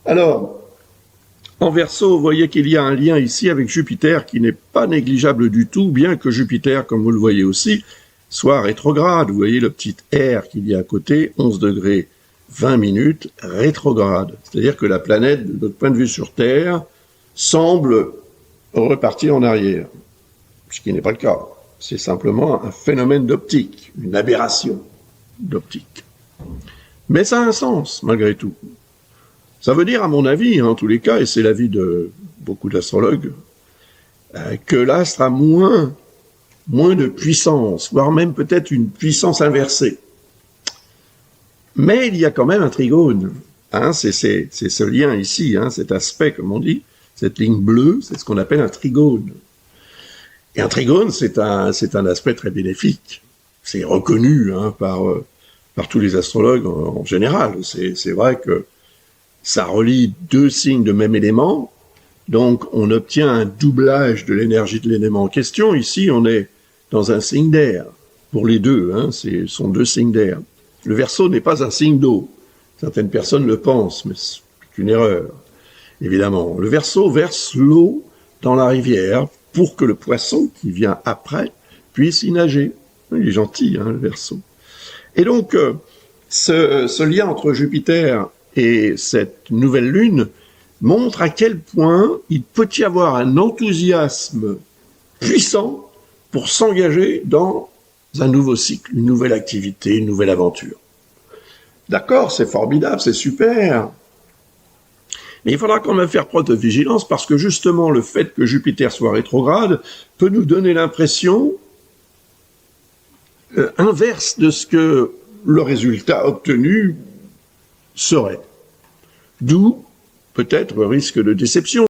Alors, en Verseau, vous voyez qu'il y a un lien ici avec Jupiter qui n'est pas négligeable du tout, bien que Jupiter, comme vous le voyez aussi, soit rétrograde. Vous voyez le petit R qu'il y a à côté, 11 degrés 20 minutes, rétrograde. C'est-à-dire que la planète, de notre point de vue sur Terre, semble repartir en arrière, ce qui n'est pas le cas. C'est simplement un phénomène d'optique, une aberration d'optique. Mais ça a un sens, malgré tout. Ça veut dire, à mon avis, en tous les cas, et c'est l'avis de beaucoup d'astrologues, que l'astre a moins de puissance, voire même peut-être une puissance inversée. Mais il y a quand même un trigone. Hein, c'est ce lien ici, hein, cet aspect, comme on dit, cette ligne bleue, c'est ce qu'on appelle un trigone. Et un trigone, c'est un aspect très bénéfique. C'est reconnu hein, par tous les astrologues en général. C'est vrai que ça relie deux signes de même élément, donc on obtient un doublage de l'énergie de l'élément en question. Ici, on est dans un signe d'air, pour les deux, hein, ce sont deux signes d'air. Le Verseau n'est pas un signe d'eau. Certaines personnes le pensent, mais c'est une erreur, évidemment. Le Verseau verse l'eau dans la rivière pour que le poisson qui vient après puisse y nager. Il est gentil, hein, le Verseau. Et donc, ce lien entre Jupiter et cette nouvelle lune montre à quel point il peut y avoir un enthousiasme puissant pour s'engager dans un nouveau cycle, une nouvelle activité, une nouvelle aventure. D'accord, c'est formidable, c'est super. Mais il faudra quand même faire preuve de vigilance parce que justement le fait que Jupiter soit rétrograde peut nous donner l'impression inverse de ce que le résultat obtenu serait. D'où peut-être risque de déception.